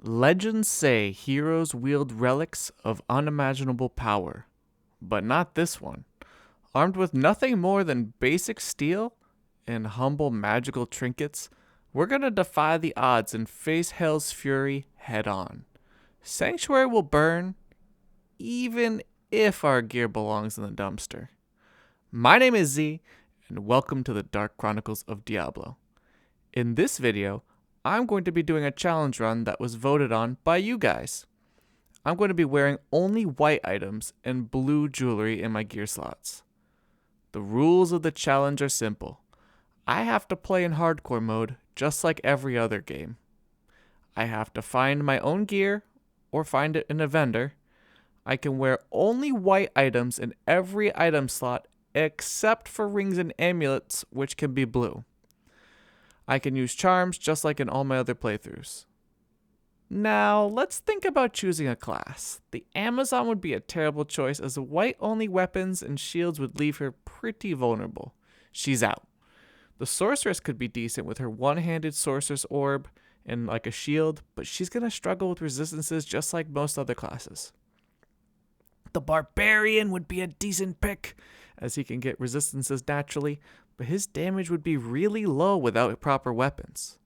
Legends say heroes wield relics of unimaginable power, but not this one. Armed with nothing more than basic steel and humble magical trinkets, we're gonna defy the odds and face Hell's fury head on. Sanctuary will burn, even if our gear belongs in the dumpster. My name is Z, and welcome to the Dark Chronicles of Diablo. In this video, I'm going to be doing a challenge run that was voted on by you guys. I'm going to be wearing only white items and blue jewelry in my gear slots. The rules of the challenge are simple. I have to play in hardcore mode just like every other game. I have to find my own gear or find it in a vendor. I can wear only white items in every item slot except for rings and amulets, which can be blue. I can use charms just like in all my other playthroughs. Now, let's think about choosing a class. The Amazon would be a terrible choice as white-only weapons and shields would leave her pretty vulnerable. She's out. The Sorceress could be decent with her one-handed Sorceress Orb and like a shield, but she's going to struggle with resistances just like most other classes. The Barbarian would be a decent pick, as he can get resistances naturally, but his damage would be really low without proper weapons.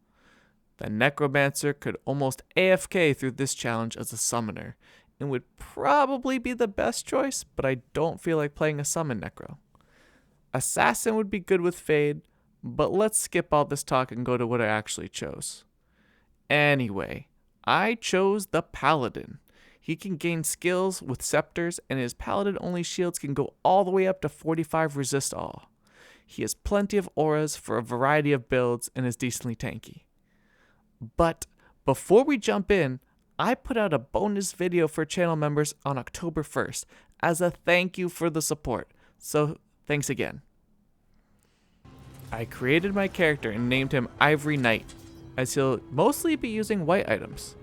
The Necromancer could almost AFK through this challenge as a summoner, and would probably be the best choice, but I don't feel like playing a summon Necro. Assassin would be good with Fade, but let's skip all this talk and go to what I actually chose. Anyway, I chose the Paladin. He can gain skills with scepters, and his paladin-only shields can go all the way up to 45 resist all. He has plenty of auras for a variety of builds and is decently tanky. But before we jump in, I put out a bonus video for channel members on October 1st as a thank you for the support, so thanks again. I created my character and named him Ivory Knight, as he'll mostly be using white items.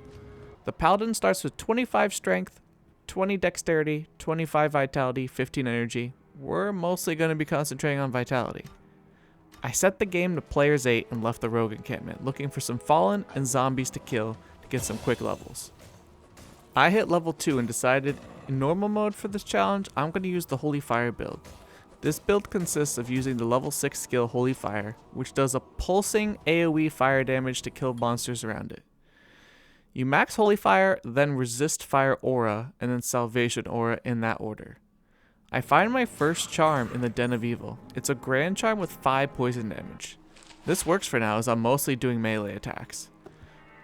The Paladin starts with 25 strength, 20 dexterity, 25 vitality, 15 energy. We're mostly going to be concentrating on vitality. I set the game to players 8 and left the rogue encampment, looking for some fallen and zombies to kill to get some quick levels. I hit level 2 and decided in normal mode for this challenge, I'm going to use the Holy Fire build. This build consists of using the level 6 skill Holy Fire, which does a pulsing AoE fire damage to kill monsters around it. You max Holy Fire, then Resist Fire Aura, and then Salvation Aura in that order. I find my first charm in the Den of Evil. It's a grand charm with 5 poison damage. This works for now as I'm mostly doing melee attacks.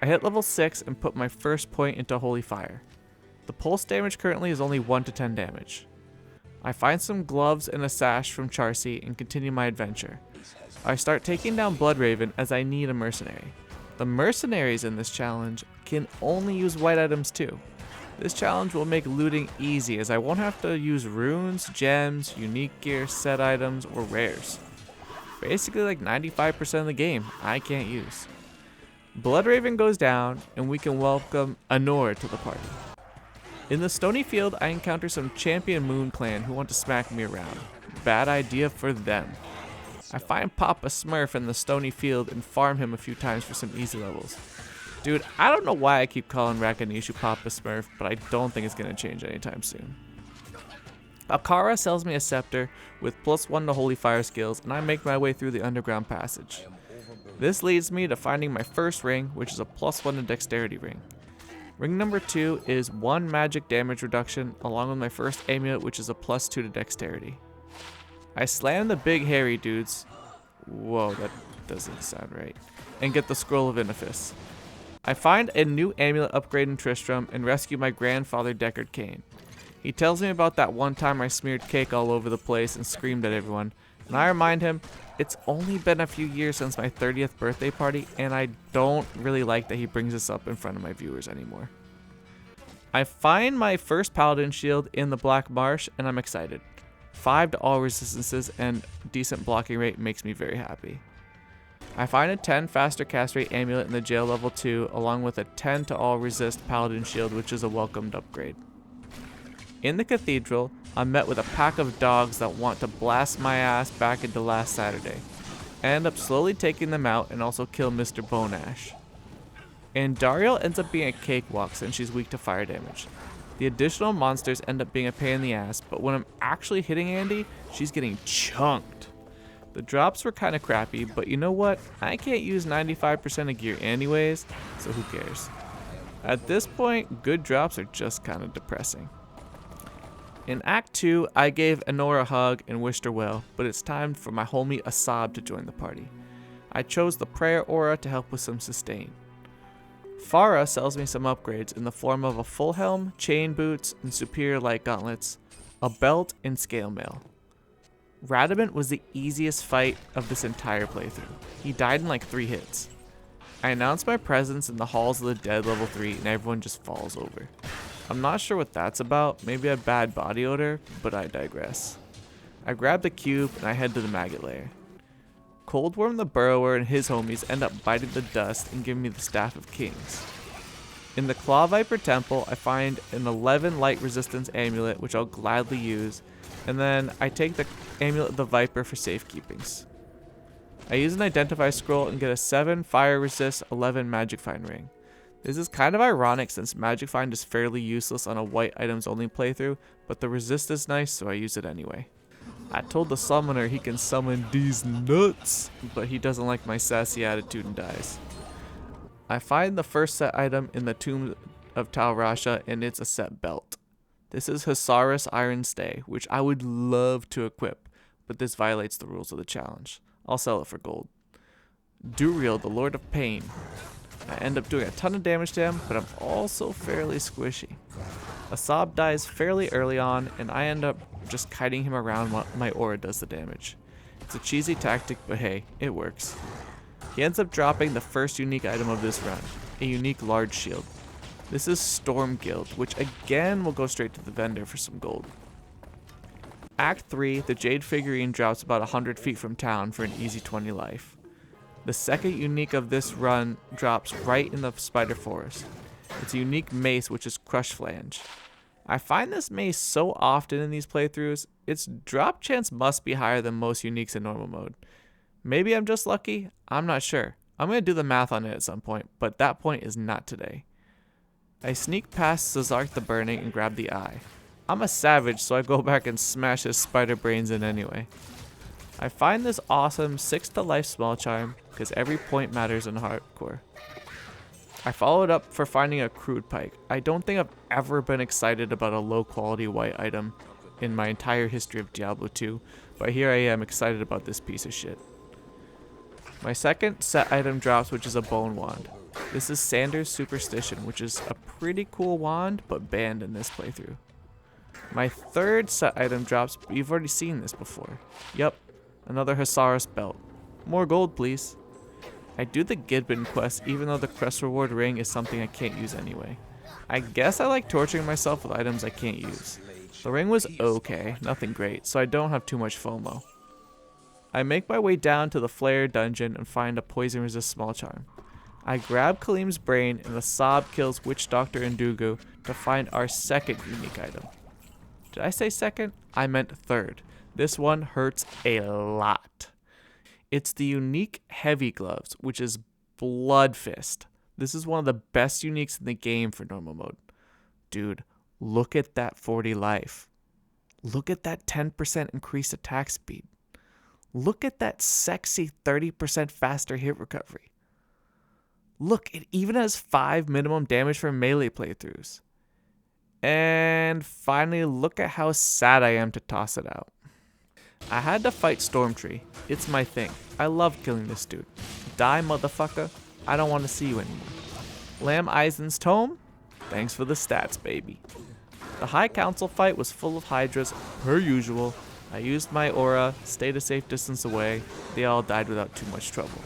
I hit level 6 and put my first point into Holy Fire. The pulse damage currently is only 1 to 10 damage. I find some gloves and a sash from Charcy and continue my adventure. I start taking down Bloodraven as I need a mercenary. The mercenaries in this challenge can only use white items too. This challenge will make looting easy as I won't have to use runes, gems, unique gear, set items, or rares. Basically like 95% of the game I can't use. Bloodraven goes down and we can welcome Anor to the party. In the Stony Field I encounter some Champion Moon Clan who want to smack me around. Bad idea for them. I find Papa Smurf in the Stony Field and farm him a few times for some easy levels. Dude, I don't know why I keep calling Rakanishu Papa Smurf, but I don't think it's going to change anytime soon. Akara sells me a scepter with +1 to Holy Fire skills, and I make my way through the underground passage. This leads me to finding my first ring, which is a +1 to Dexterity ring. Ring number 2 is 1 magic damage reduction, along with my first amulet, which is a +2 to Dexterity. I slam the big hairy dudes, whoa, that doesn't sound right, and get the Scroll of Inifis. I find a new amulet upgrade in Tristram and rescue my grandfather Deckard Cain. He tells me about that one time I smeared cake all over the place and screamed at everyone, and I remind him it's only been a few years since my 30th birthday party and I don't really like that he brings this up in front of my viewers anymore. I find my first Paladin shield in the Black Marsh and I'm excited. 5 to all resistances and decent blocking rate makes me very happy. I find a 10 faster cast rate amulet in the jail level 2 along with a 10 to all resist paladin shield, which is a welcomed upgrade. In the cathedral, I'm met with a pack of dogs that want to blast my ass back into last Saturday. I end up slowly taking them out and also kill Mr. Bonash. And Dariel ends up being a cakewalk since she's weak to fire damage. The additional monsters end up being a pain in the ass, but when I'm actually hitting Andy, she's getting chunked. The drops were kind of crappy, but you know what? I can't use 95% of gear anyways, so who cares? At this point, good drops are just kind of depressing. In Act 2, I gave Enora a hug and wished her well, but it's time for my homie Asab to join the party. I chose the Prayer Aura to help with some sustain. Farah sells me some upgrades in the form of a full helm, chain boots, and superior light gauntlets, a belt, and scale mail. Radamant was the easiest fight of this entire playthrough. He died in like 3 hits. I announced my presence in the Halls of the Dead level 3 and everyone just falls over. I'm not sure what that's about, maybe a bad body odor, but I digress. I grab the cube and I head to the maggot lair. Coldworm the Burrower and his homies end up biting the dust and giving me the Staff of Kings. In the Claw Viper Temple, I find an 11 light resistance amulet, which I'll gladly use, and then I take the amulet of the Viper for safekeepings. I use an Identify scroll and get a 7 fire resist, 11 magic find ring. This is kind of ironic since magic find is fairly useless on a white items only playthrough, but the resist is nice, so I use it anyway. I told the summoner he can summon these nuts, but he doesn't like my sassy attitude and dies. I find the first set item in the Tomb of Tal Rasha, and it's a set belt. This is Hasaris Iron Stay, which I would love to equip, but this violates the rules of the challenge. I'll sell it for gold. Duriel, the Lord of Pain. I end up doing a ton of damage to him, but I'm also fairly squishy. Asab dies fairly early on, and I end up just kiting him around while my aura does the damage. It's a cheesy tactic, but hey, it works. He ends up dropping the first unique item of this run, a unique large shield. This is Storm Guild, which again will go straight to the vendor for some gold. Act 3, the Jade figurine drops about 100 feet from town for an easy 20 life. The second unique of this run drops right in the Spider Forest. It's a unique mace, which is Crush Flange. I find this mace so often in these playthroughs, its drop chance must be higher than most uniques in normal mode. Maybe I'm just lucky, I'm not sure. I'm going to do the math on it at some point, but that point is not today. I sneak past Zazark the Burning and grab the eye. I'm a savage, so I go back and smash his spider brains in anyway. I find this awesome 6 to life small charm, because every point matters in hardcore. I followed up for finding a crude pike. I don't think I've ever been excited about a low quality white item in my entire history of Diablo 2, but here I am excited about this piece of shit. My second set item drops, which is a bone wand. This is Sanders Superstition, which is a pretty cool wand, but banned in this playthrough. My third set item drops, but you've already seen this before. Yep, another Hasaris belt. More gold, please. I do the Gidbin quest, even though the crest reward ring is something I can't use anyway. I guess I like torturing myself with items I can't use. The ring was okay, nothing great, so I don't have too much FOMO. I make my way down to the Flare dungeon and find a poison resist small charm. I grab Kalim's brain and Asab kills Witch Doctor Ndugu to find our second unique item. Did I say second? I meant third. This one hurts a lot. It's the unique Heavy Gloves, which is Blood Fist. This is one of the best uniques in the game for normal mode. Dude, look at that 40 life. Look at that 10% increased attack speed. Look at that sexy 30% faster hit recovery. Look, it even has 5 minimum damage for melee playthroughs. And finally, look at how sad I am to toss it out. I had to fight Stormtree. It's my thing. I love killing this dude. Die, motherfucker. I don't want to see you anymore. Lamb Eisen's Tome? Thanks for the stats, baby. The High Council fight was full of Hydras, per usual. I used my aura, stayed a safe distance away. They all died without too much trouble.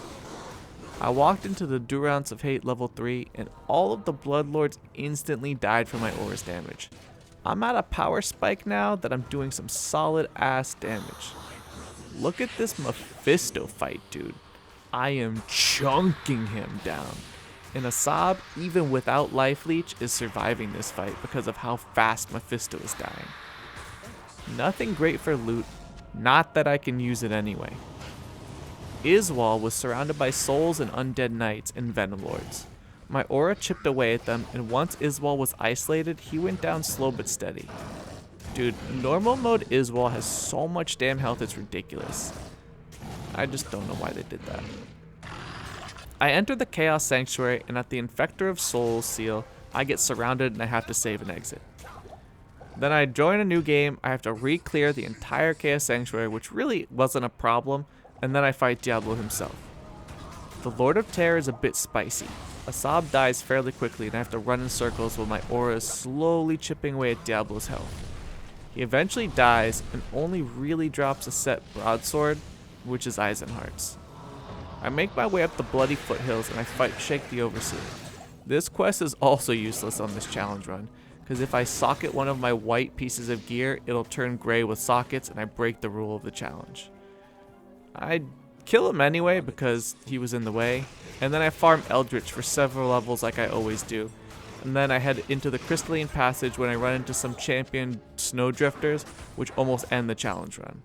I walked into the Durance of Hate level 3, and all of the Bloodlords instantly died from my aura's damage. I'm at a power spike now that I'm doing some solid ass damage. Look at this Mephisto fight, dude. I am chunking him down. And Asab, even without life leech, is surviving this fight because of how fast Mephisto is dying. Nothing great for loot, not that I can use it anyway. Iswal was surrounded by souls and undead knights and venom lords. My aura chipped away at them, and once Iswal was isolated, he went down slow but steady. Dude, normal mode Iswal has so much damn health it's ridiculous. I just don't know why they did that. I enter the Chaos Sanctuary, and at the Infector of Souls seal, I get surrounded and I have to save and exit. Then I join a new game, I have to re-clear the entire Chaos Sanctuary, which really wasn't a problem, and then I fight Diablo himself. The Lord of Terror is a bit spicy. Asab dies fairly quickly and I have to run in circles while my aura is slowly chipping away at Diablo's health. He eventually dies and only really drops a set broadsword, which is Eisenhart's. I make my way up the bloody foothills and I fight Shake the Overseer. This quest is also useless on this challenge run, because if I socket one of my white pieces of gear, it'll turn gray with sockets and I break the rule of the challenge. I kill him anyway because he was in the way, and then I farm Eldritch for several levels like I always do. And then I head into the Crystalline Passage when I run into some champion Snowdrifters, which almost end the challenge run.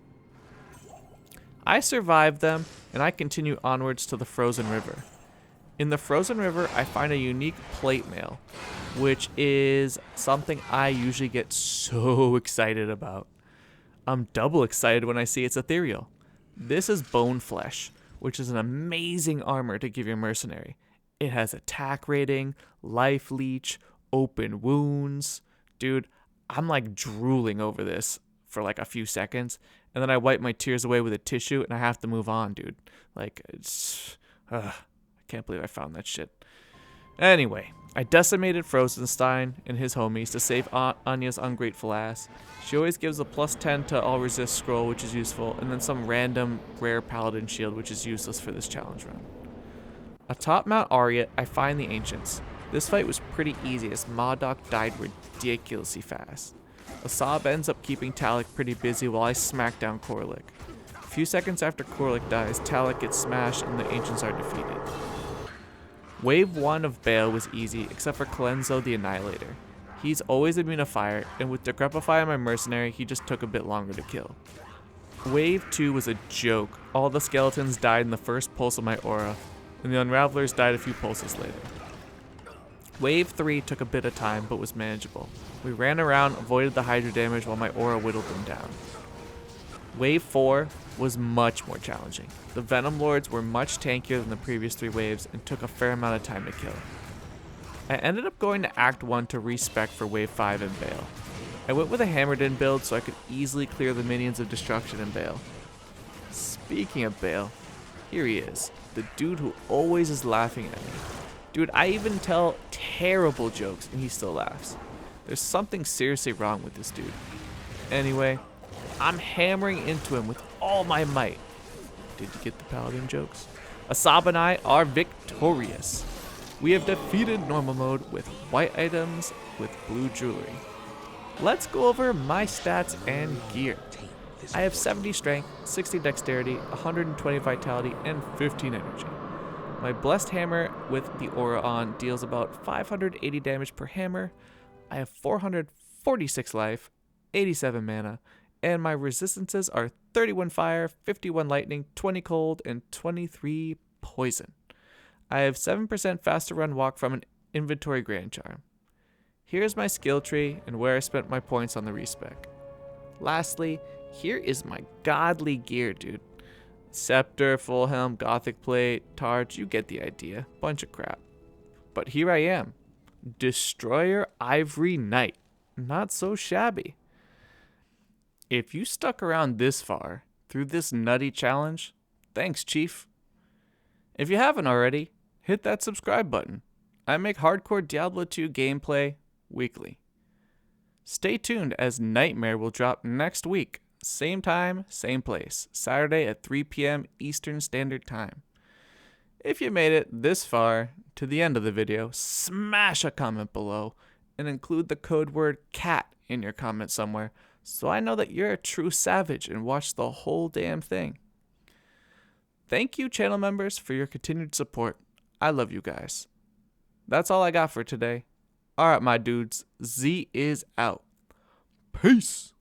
I survive them, and I continue onwards to the Frozen River. In the Frozen River, I find a unique plate mail, which is something I usually get so excited about. I'm double excited when I see it's ethereal. This is Bone Flesh, which is an amazing armor to give your mercenary. It has attack rating, life leech, open wounds. Dude, I'm like drooling over this for like a few seconds, and then I wipe my tears away with a tissue and I have to move on, dude. Like, I can't believe I found that shit. Anyway, I decimated Frozenstein and his homies to save Anya's ungrateful ass. She always gives a +10 to all resist scroll, which is useful, and then some random rare paladin shield, which is useless for this challenge run. Atop Mount Ariat, I find the Ancients. This fight was pretty easy as Modok died ridiculously fast. Asab ends up keeping Talik pretty busy while I smack down Korlik. A few seconds after Korlik dies, Talik gets smashed and the Ancients are defeated. Wave 1 of Bale was easy, except for Kalenzo the Annihilator. He's always immune to fire, and with Decrepify on my mercenary, he just took a bit longer to kill. Wave 2 was a joke. All the skeletons died in the first pulse of my aura, and the Unravelers died a few pulses later. Wave 3 took a bit of time, but was manageable. We ran around, avoided the Hydra damage while my aura whittled them down. Wave 4 was much more challenging. The Venom Lords were much tankier than the previous 3 waves and took a fair amount of time to kill. I ended up going to Act 1 to respec for Wave 5 and Bale. I went with a Hammered In build so I could easily clear the minions of destruction in Bale. Speaking of Bale, here he is, the dude who always is laughing at me. Dude, I even tell terrible jokes and he still laughs. There's something seriously wrong with this dude. Anyway, I'm hammering into him with all my might. Did you get the paladin jokes? Asab and I are victorious. We have defeated normal mode with white items with blue jewelry. Let's go over my stats and gear. I have 70 strength, 60 dexterity, 120 vitality, and 15 energy. My blessed hammer with the aura on deals about 580 damage per hammer. I have 446 life, 87 mana, and my resistances are 31 fire, 51 lightning, 20 cold, and 23 poison. I have 7% faster run walk from an inventory grand charm. Here's my skill tree and where I spent my points on the respec. Lastly, here is my godly gear, dude. Scepter, full helm, gothic plate, targe, you get the idea. Bunch of crap. But here I am. Destroyer Ivory Knight. Not so shabby. If you stuck around this far through this nutty challenge, thanks, Chief. If you haven't already, hit that subscribe button. I make hardcore Diablo 2 gameplay weekly. Stay tuned as Nightmare will drop next week. Same time, same place. Saturday at 3 p.m. Eastern Standard Time. If you made it this far to the end of the video, smash a comment below and include the code word CAT in your comment somewhere so I know that you're a true savage and watched the whole damn thing. Thank you, channel members, for your continued support. I love you guys. That's all I got for today. Alright, my dudes, Z is out. Peace.